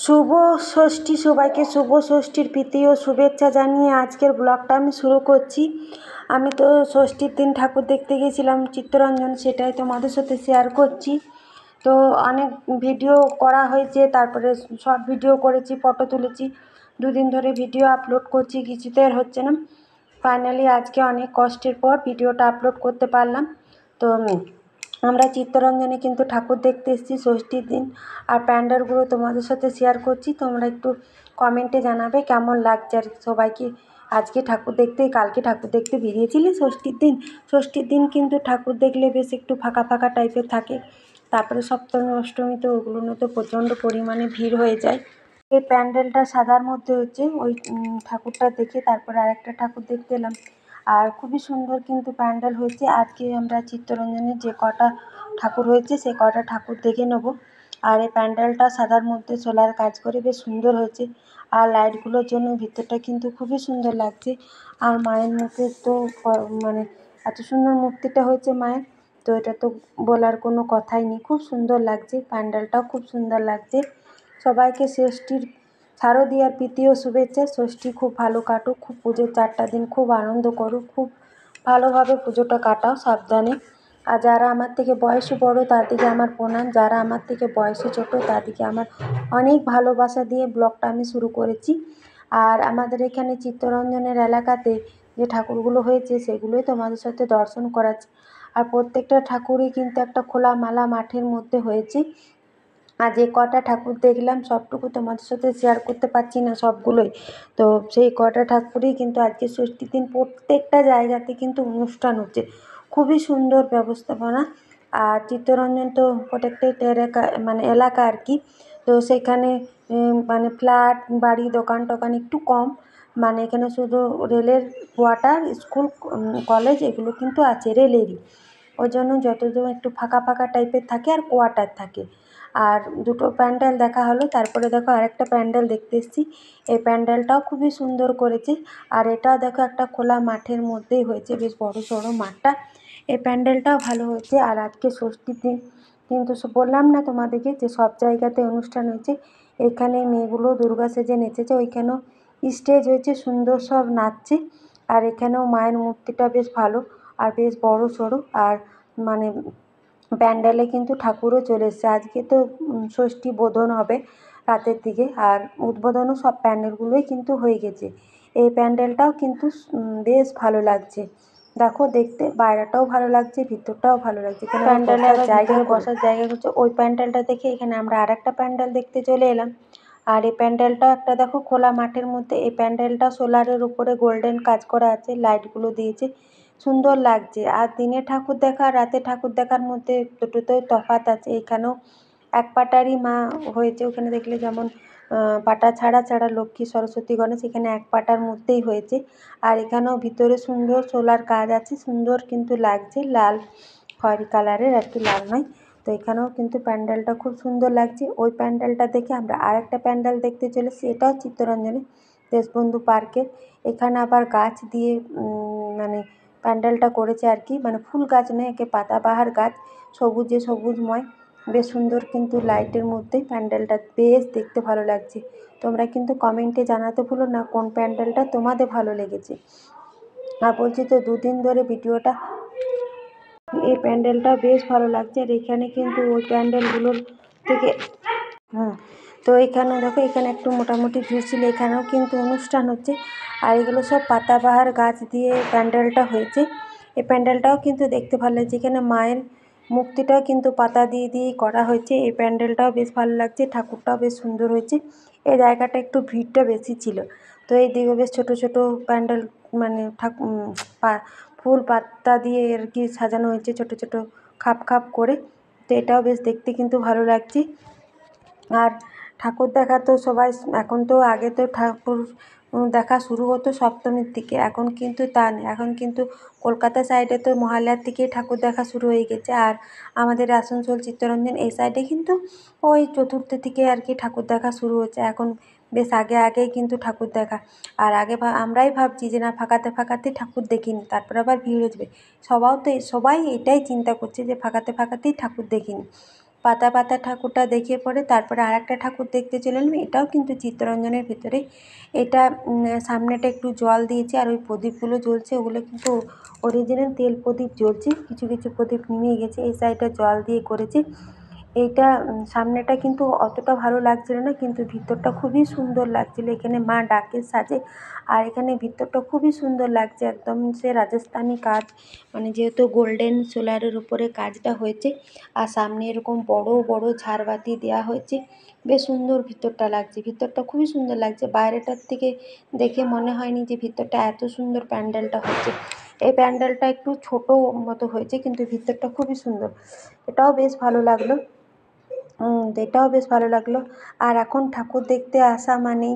শুভ ষষ্ঠী, সবাইকে শুভ ষষ্ঠীর প্রীতি ও শুভেচ্ছা জানিয়ে আজকের ব্লগটা আমি শুরু করছি। আমি তো ষষ্ঠীর দিন ঠাকুর দেখতে গেছিলাম চিত্তরঞ্জন, সেটাই তোমাদের সাথে শেয়ার করছি। তো অনেক ভিডিও করা হয়েছে, তারপরে শর্ট ভিডিও করেছি, ফটো তুলেছি, দুদিন ধরে ভিডিও আপলোড করছি, কিছুতে আর হচ্ছে না। ফাইনালি আজকে অনেক কষ্টের পর ভিডিওটা আপলোড করতে পারলাম। তো আমরা চিত্তরঞ্জনে কিন্তু ঠাকুর দেখতে এসেছি ষষ্ঠীর দিন, আর প্যান্ডেলগুলো তোমাদের সাথে শেয়ার করছি। তোমরা একটু কমেন্টে জানাবে কেমন লাগছে। আর সবাইকে আজকে ঠাকুর দেখতে, কালকে ঠাকুর দেখতে বেরিয়েছিলে ষষ্ঠীর দিন। ষষ্ঠীর দিন কিন্তু ঠাকুর দেখলে বেশ একটু ফাঁকা ফাঁকা টাইপের থাকে। তারপরে সপ্তমী অষ্টমী তো ওগুলো তো প্রচণ্ড পরিমাণে ভিড় হয়ে যায়। এই প্যান্ডেলটা সাদার মধ্যে হচ্ছে, ওই ঠাকুরটা দেখে তারপরে আরেকটা ঠাকুর দেখতে এলাম। আর খুবই সুন্দর কিন্তু প্যান্ডেল হয়েছে। আজকে আমরা চিত্তরঞ্জনের যে কটা ঠাকুর হয়েছে সে কটা ঠাকুর দেখে নেব। আর এই প্যান্ডেলটা সাদার মধ্যে সোলার কাজ করে বেশ সুন্দর হয়েছে। আর লাইটগুলোর জন্য ভিতরটা কিন্তু খুবই সুন্দর লাগছে। আর মায়ের মুখে তো মানে এত সুন্দর মূর্তিটা হয়েছে মায়ের, তো এটা তো বলার কোনো কথাই নেই। খুব সুন্দর লাগছে, প্যান্ডেলটাও খুব সুন্দর লাগছে। সবাইকে ষষ্ঠীর শারদীয়ার প্রীতি ও শুভেচ্ছা। ষষ্ঠী খুব ভালো কাটুক, খুব পুজোর 4টা দিন খুব আনন্দ করুক, খুব ভালোভাবে পুজোটা কাটাও সাবধানে। আর যারা আমার থেকে বয়সে বড় তাদেরকে আমার প্রণাম, যারা আমার থেকে বয়সে ছোট তাদেরকে আমার অনেক ভালোবাসা দিয়ে ব্লগটা আমি শুরু করেছি। আর আমাদের এখানে চিত্তরঞ্জনের এলাকাতে যে ঠাকুরগুলো হয়েছে সেগুলোই তোমাদের সাথে দর্শন করাচ্ছি। আর প্রত্যেকটা ঠাকুরই কিন্তু একটা খোলামেলা মাঠের মধ্যে হয়েছে। আর যে কটা ঠাকুর দেখলাম সবটুকু তোমাদের সাথে শেয়ার করতে পারছি না সবগুলোই। তো সেই কটা ঠাকুরই কিন্তু আজকে ষষ্ঠীর দিন প্রত্যেকটা জায়গাতে কিন্তু অনুষ্ঠান হচ্ছে, খুবই সুন্দর ব্যবস্থাপনা। আর চিত্তরঞ্জন তো প্রত্যেকটা মানে এলাকা আর কি। তো সেখানে মানে ফ্ল্যাট বাড়ি দোকান টোকান একটু কম, মানে এখানে শুধু রেলের কোয়ার্টার, স্কুল, কলেজ এগুলো কিন্তু আছে রেলেরই। ওই জন্য যতদূর একটু ফাঁকা ফাঁকা টাইপের থাকে আর কোয়ার্টার থাকে। আর দুটো প্যান্ডেল দেখা হলো, তারপরে দেখো আরেকটা প্যান্ডেল দেখতে এসেছি। এই প্যান্ডেলটাও খুবই সুন্দর করেছে। আর এটাও দেখো একটা খোলা মাঠের মধ্যেই হয়েছে, বেশ বড় সড়ো মাঠটা। এই প্যান্ডেলটাও ভালো হয়েছে। আর আজকে ষষ্ঠীর দিন কিন্তু বললাম না তোমাদেরকে যে সব জায়গাতে অনুষ্ঠান হয়েছে। এখানে মেয়েগুলো দুর্গা সেজে নেচেছে, ওইখানেও স্টেজ হয়েছে, সুন্দর সব নাচছে। আর এখানেও মায়ের মূর্তিটা বেশ ভালো আর বেশ বড় সড়ো। আর মানে প্যান্ডেলে কিন্তু ঠাকুরও চলে এসছে। আজকে তো ষষ্ঠী বোধন হবে রাতের দিকে, আর উদ্বোধনও সব প্যান্ডেলগুলোই কিন্তু হয়ে গেছে। এই প্যান্ডেলটাও কিন্তু বেশ ভালো লাগছে। দেখো দেখতে বাইরেটাও ভালো লাগছে, ভিতরটাও ভালো লাগছে। এখানে বসার জায়গা হচ্ছে ওই প্যান্ডেলটা দেখে এখানে আমরা আরেকটা প্যান্ডেল দেখতে চলে এলাম। আর এই প্যান্ডেলটাও একটা দেখো খোলা মাঠের মধ্যে। এই প্যান্ডেলটা সোলারের উপরে গোল্ডেন কাজ করা আছে, লাইটগুলো দিয়েছে, সুন্দর লাগছে। আর দিনে ঠাকুর দেখা আর রাতে ঠাকুর দেখার মধ্যে দুটোতেও তফাৎ আছে। এখানেও এক পাটারই মা হয়েছে, ওখানে দেখলে যেমন পাটা ছাড়া ছাড়া লক্ষ্মী সরস্বতী গণেশ, এখানে এক পাটার মধ্যেই হয়েছে। আর এখানেও ভিতরে সুন্দর সোলার কাজ আছে, সুন্দর কিন্তু লাগছে, লাল খয়েরি কালারের আর কি, লাল নয়। তো এখানেও কিন্তু প্যান্ডেলটা খুব সুন্দর লাগছে। ওই প্যান্ডেলটা দেখে আমরা আরেকটা প্যান্ডেল দেখতে চলেছি, এটাও চিত্তরঞ্জনে, দেশবন্ধু পার্কের। এখানে আবার গাছ দিয়ে মানে প্যান্ডেলটা করেছে আর কি, মানে ফুল গাছ নয়, একে পাতাবাহার গাছ, সবুজে সবুজময়, বেশ সুন্দর কিন্তু লাইটের মধ্যে প্যান্ডেলটা বেশ দেখতে ভালো লাগছে। তোমরা কিন্তু কমেন্টে জানাতে ভুলো না কোন প্যান্ডেলটা তোমাদের ভালো লেগেছে। আর বলছি তো দুদিন ধরে ভিডিওটা, এই প্যান্ডেলটা বেশ ভালো লাগছে। আর এখানে কিন্তু ওই প্যান্ডেলগুলোর থেকে তো এখানে দেখো, এখানে একটু মোটামুটি ভিড় ছিল, এখানেও কিন্তু অনুষ্ঠান হচ্ছে। আর এগুলো সব পাতাবাহার গাছ দিয়ে প্যান্ডেলটা হয়েছে। এই প্যান্ডেলটাও কিন্তু দেখতে ভালো লাগছে। এখানে মায়ের মূর্তিটাও কিন্তু পাতা দিয়ে দিয়েই করা হয়েছে। এই প্যান্ডেলটাও বেশ ভালো লাগছে, ঠাকুরটাও বেশ সুন্দর হয়েছে। এই জায়গাটা একটু ভিড়টা বেশি ছিল। তো এই দিকে বেশ ছোটো ছোটো প্যান্ডেল, মানে ফুল পাতা দিয়ে আর কি সাজানো হয়েছে, ছোটো ছোটো খাপ খাপ করে। তো এটাও বেশ দেখতে কিন্তু ভালো লাগছে। আর ঠাকুর দেখা তো সবাই, এখন তো আগে তো ঠাকুর দেখা শুরু হতো সপ্তমীর দিকে, এখন কিন্তু তা নেই। এখন কিন্তু কলকাতা সাইডে তো মহালয়ার থেকেই ঠাকুর দেখা শুরু হয়ে গেছে। আর আমাদের আসানসোল চিত্তরঞ্জন এই সাইডে কিন্তু ওই চতুর্থী থেকে আর কি ঠাকুর দেখা শুরু হচ্ছে। এখন বেশ আগে আগেই কিন্তু ঠাকুর দেখা। আর আগে আমরাই ভাবছি যে না ফাঁকাতে ফাঁকাতেই ঠাকুর দেখিনি, তারপর আবার ভিড় হয়ে যাবে। সবাই এটাই চিন্তা করছে যে ফাঁকাতে ফাঁকাতেই ঠাকুর দেখিনি। পাতা পাতা ঠাকুরটা দেখে পরে তারপরে আরেকটা ঠাকুর দেখতে চলে এলাম। এটাও কিন্তু চিত্তরঞ্জনের ভিতরে। এটা সামনেটা একটু জল দিয়েছে আর ওই প্রদীপগুলো জ্বলছে, ওগুলো কিন্তু অরিজিনাল তেল প্রদীপ জ্বলছে, কিছু কিছু প্রদীপ নিভে গেছে। এই সাইডটা জল দিয়ে করেছে। এইটা সামনেটা কিন্তু অতটা ভালো লাগছিল না, কিন্তু ভিতরটা খুবই সুন্দর লাগছিল। এখানে মা ডাকের সাজে, আর এখানে ভিতরটা খুবই সুন্দর লাগছে, একদম সে রাজস্থানি কাজ, মানে যেহেতু গোল্ডেন সোলারের উপরে কাজটা হয়েছে, আর সামনে এরকম বড় বড় ঝাড়বাতি দেওয়া হয়েছে। বেশ সুন্দর ভিতরটা লাগছে, ভিতরটা খুবই সুন্দর লাগছে। বাইরেটার থেকে দেখে মনে হয়নি যে ভিতরটা এত সুন্দর প্যান্ডেলটা হচ্ছে। এই প্যান্ডেলটা একটু ছোট মতো হয়েছে, কিন্তু ভিতরটা খুবই সুন্দর। এটাও বেশ ভালো লাগলো। এটাও বেশ ভালো লাগলো। আর এখন ঠাকুর দেখতে আসা মানেই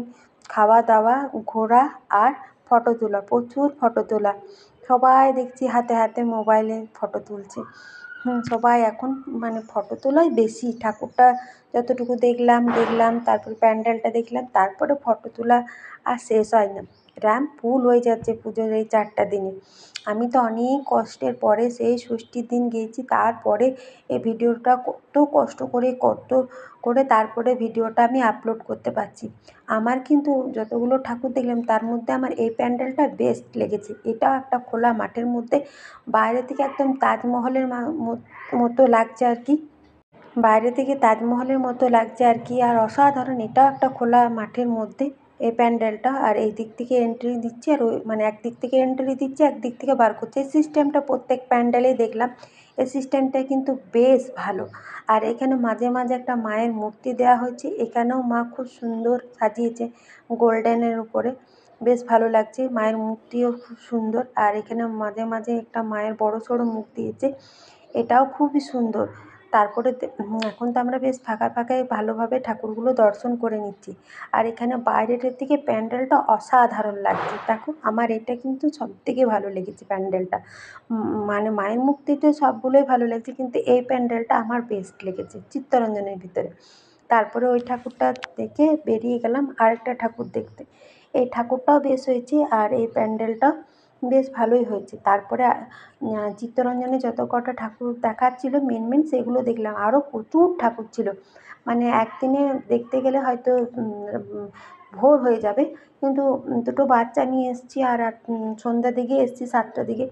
খাওয়া দাওয়া, ঘোরা আর ফটো তোলা, প্রচুর ফটো তোলা। সবাই দেখছি হাতে হাতে মোবাইলে ফটো তুলছে। সবাই এখন মানে ফটো তোলাই বেশি। ঠাকুরটা যতটুকু দেখলাম, তারপর প্যান্ডেলটা দেখলাম, তারপরে ফটো তোলা আর শেষ হয় না। র্যাম ফুল হয়ে যাচ্ছে পুজোর এই 4টা দিনে। আমি তো অনেক কষ্টের পরে সেই ষষ্ঠীর দিন গিয়েছি, তারপরে এই ভিডিওটা কত কষ্ট করে তারপরে ভিডিওটা আমি আপলোড করতে পারছি। আমার কিন্তু যতগুলো ঠাকুর দেখলাম তার মধ্যে আমার এই প্যান্ডেলটা বেস্ট লেগেছে। এটাও একটা খোলা মাঠের মধ্যে, বাইরে থেকে একদম তাজমহলের মতো লাগছে আর কি। বাইরে থেকে তাজমহলের মতো লাগছে আর কি, আর অসাধারণ। এটাও একটা খোলা মাঠের মধ্যে এই প্যান্ডেলটা, আর এই দিক থেকে এন্ট্রি দিচ্ছে, আর ওই মানে একদিক থেকে এন্ট্রি দিচ্ছে, একদিক থেকে বার করছে। এই সিস্টেমটা প্রত্যেক প্যান্ডেলেই দেখলাম। এই সিস্টেমটা কিন্তু বেশ ভালো। আর এখানে মাঝে মাঝে একটা মায়ের মূর্তি দেওয়া হয়েছে, এখানেও মা খুব সুন্দর সাজিয়েছে গোল্ডেনের উপরে, বেশ ভালো লাগছে। মায়ের মূর্তিও খুব সুন্দর, আর এখানে মাঝে মাঝে একটা মায়ের বড় সড়ো মুখ দিয়েছে, এটাও খুবই সুন্দর। তারপরে এখন তো আমরা বেশ ফাঁকা ফাঁকায় ভালোভাবে ঠাকুরগুলো দর্শন করে নিচ্ছি। আর এখানে বাইরের থেকে প্যান্ডেলটা অসাধারণ লাগছে। দেখো, আমার এটা কিন্তু সবথেকে ভালো লেগেছে প্যান্ডেলটা। মানে মায়ের মূর্তিতে সবগুলোই ভালো লাগছে, কিন্তু এই প্যান্ডেলটা আমার বেস্ট লেগেছে চিত্তরঞ্জনের ভিতরে। তারপরে ওই ঠাকুরটা দেখে বেরিয়ে গেলাম আরেকটা ঠাকুর দেখতে। এই ঠাকুরটাও বেশ হয়েছে, আর এই প্যান্ডেলটাও বেশ ভালোই হয়েছে। তারপরে চিত্তরঞ্জনে যত কটা ঠাকুর দেখাচ্ছিল মেন সেগুলো দেখলাম। আরও প্রচুর ঠাকুর ছিল, মানে একদিনে দেখতে গেলে হয়তো ভোর হয়ে যাবে। কিন্তু দুটো বাচ্চা নিয়ে এসেছি, আর সন্ধ্যার দিকে এসেছি, 7টার দিকে,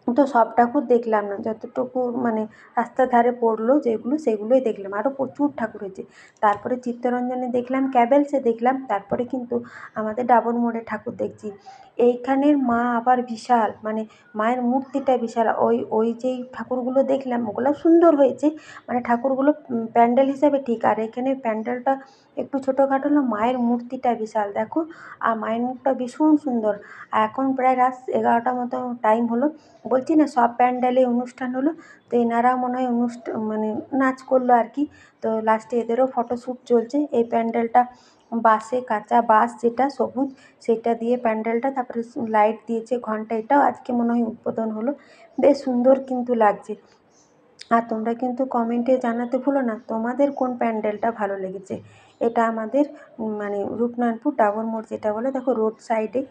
তো সব ঠাকুর দেখলাম না। যতটুকু মানে রাস্তার ধারে পড়লো যেগুলো, সেগুলোই দেখলাম। আরও প্রচুর ঠাকুর হয়েছে। তারপরে চিত্তরঞ্জনে দেখলাম, ক্যাবেলসে দেখলাম, তারপরে কিন্তু আমাদের ডাবর মোড়ে ঠাকুর দেখছি। এইখানের মা আবার বিশাল, মানে মায়ের মূর্তিটা বিশাল। ওই যেই ঠাকুরগুলো দেখলাম ওগুলো সুন্দর হয়েছে, মানে ঠাকুরগুলো প্যান্ডেল হিসাবে ঠিক। আর এখানে প্যান্ডেলটা একটু ছোটোখাটো হলো, মায়ের মূর্তিটা বিশাল দেখো, আর মায়ের মুখটা ভীষণ সুন্দর। আর এখন প্রায় রাত 11টা মতো টাইম হলো। বলছি না সব প্যান্ডেলে অনুষ্ঠান হলো, তো এনারাও মনে হয় মানে নাচ করলো আর কি। তো লাস্টে এদেরও ফটোশ্যুট চলছে। এই প্যান্ডেলটা বাঁশে, কাঁচা বাঁশ যেটা সবুজ, সেটা দিয়ে প্যান্ডেলটা, তারপরে লাইট দিয়েছে, ঘন্টা, এটাও আজকে মনে হয় উদ্বোধন হলো। বেশ সুন্দর কিন্তু লাগছে। আর তোমরা কিন্তু কমেন্টে জানাতে ভুলো না তোমাদের কোন প্যান্ডেলটা ভালো লেগেছে। এটা আমাদের মানে রূপনারায়ণপুর ডাবর মোড় যেটা বলে, দেখো রোড সাইডে,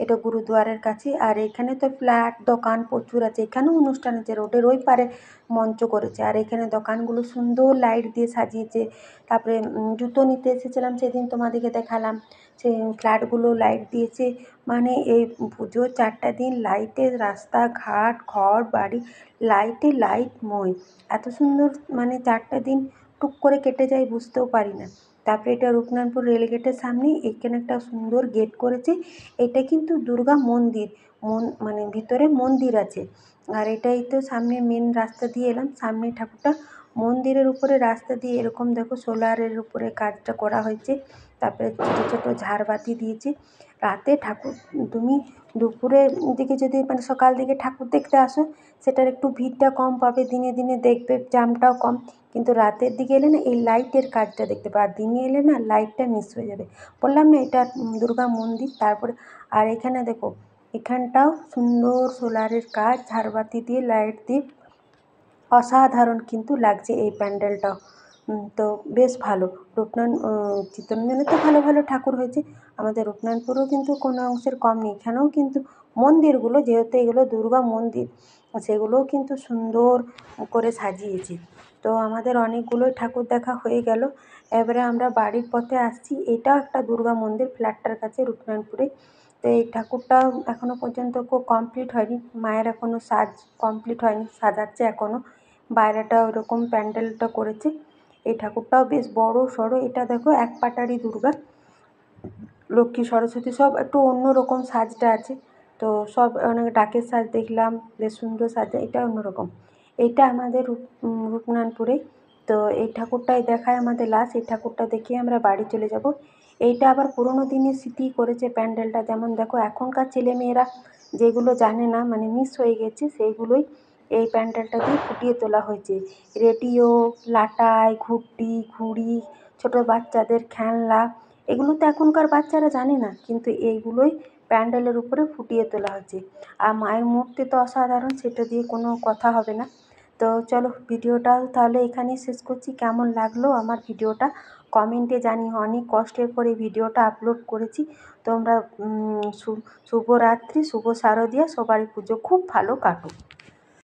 এটা গুরুদুয়ারের কাছে। আর এখানে তো ফ্ল্যাট দোকান প্রচুর আছে, এখানেও অনুষ্ঠান আছে, রোডের ওই পারে মঞ্চ করেছে। আর এখানে দোকানগুলো সুন্দর লাইট দিয়ে সাজিয়েছে। তারপরে জুতো নিতে এসেছিলাম সেদিন, তোমাদেরকে দেখালাম, সেই ফ্ল্যাটগুলো লাইট দিয়েছে। মানে এই পুজোর 4টা দিন লাইটে রাস্তাঘাট, ঘর বাড়ি লাইটে লাইটময়। এত সুন্দর, মানে 4টা দিন টুক করে কেটে যায় বুঝতেও পারি না। তারপরে এটা রূপনারায়ণপুর রেলগেটের সামনে, এখানে একটা সুন্দর গেট করেছে। এটা কিন্তু দুর্গা মন্দির, মানে ভিতরে মন্দির আছে। আর এটাই তো সামনে মেন রাস্তা দিয়ে এলাম, সামনে ঠাকুরটা, মন্দিরের উপরে রাস্তা দিয়ে এরকম দেখো সোলারের উপরে কাজটা করা হয়েছে। তারপরে ছোটো ছোটো ঝাড়বাতি দিয়েছে। রাতে ঠাকুর, তুমি দুপুরের দিকে যদি মানে সকাল দিকে ঠাকুর দেখতে আসো, সেটার একটু ভিড়টা কম পাবে, দিনে দিনে দেখবে জ্যামটাও কম। কিন্তু রাতের দিকে এলে না এই লাইটের কাজটা দেখতে পাবে, আর দিনে এলে না লাইটটা মিস হয়ে যাবে। বললাম না এটা দুর্গা মন্দির। তারপরে আর এখানে দেখো, এখানটাও সুন্দর সোলারের কাজ, ঝাড়বাতি দিয়ে লাইট দিয়ে অসাধারণ কিন্তু লাগছে এই প্যান্ডেলটাও। তো বেশ ভালো। চিত্তরঞ্জনে তো ভালো ভালো ঠাকুর হয়েছে, আমাদের রূপনারায়ণপুরেও কিন্তু কোনো অংশের কম নেই। এখানেও কিন্তু মন্দিরগুলো, যেহেতু এগুলো দুর্গা মন্দির, সেগুলোও কিন্তু সুন্দর করে সাজিয়েছে। তো আমাদের অনেকগুলোই ঠাকুর দেখা হয়ে গেল। এবারে আমরা বাড়ির পথে আসছি। এটাও একটা দুর্গা মন্দির ফ্ল্যাটটার কাছে রূপনারায়ণপুরে। তো এই ঠাকুরটাও এখনও পর্যন্ত কমপ্লিট হয়নি, মায়ের এখনও সাজ কমপ্লিট হয়নি, সাজাচ্ছে এখনও। বাইরেটা ওরকম প্যান্ডেলটা করেছে। এই ঠাকুরটাও বেশ বড় সড়ো। এটা দেখো এক পাটারি দুর্গা, লক্ষ্মী সরস্বতী সব একটু অন্য রকম সাজটা আছে। তো সব অনেক ডাকের সাজ দেখলাম, বেশ সুন্দর সাজটা, এটা অন্যরকম। এইটা আমাদের রূপনারায়ণপুরে। তো এই ঠাকুরটাই দেখায় আমাদের লাস্ট। এই ঠাকুরটা দেখে আমরা বাড়ি চলে যাব। এইটা আবার পুরোনো দিনের স্মৃতি করেছে প্যান্ডেলটা। যেমন দেখো এখনকার ছেলেমেয়েরা যেগুলো জানে না, মানে মিস হয়ে গেছে, সেইগুলোই এই প্যান্ডেলটা দিয়ে ফুটিয়ে তোলা হয়েছে। রেডিও, লাটাই, ঘুঁটি, ঘুড়ি, ছোটো বাচ্চাদের খেলনা, এগুলো তো এখনকার বাচ্চারা জানে না, কিন্তু এইগুলোই প্যান্ডেলের উপরে ফুটিয়ে তোলা হয়েছে। আর মায়ের মূর্তি তো অসাধারণ, সেটা দিয়ে কোনো কথা হবে না। তো চলো ভিডিওটাও তাহলে এখানেই শেষ করছি। কেমন লাগলো আমার ভিডিওটা কমেন্টে জানিও। অনেক কষ্টের পরে ভিডিওটা আপলোড করেছি। তোমরা শুভরাত্রি, শুভ শারদিয়া, সবারই পুজো খুব ভালো কাটুক।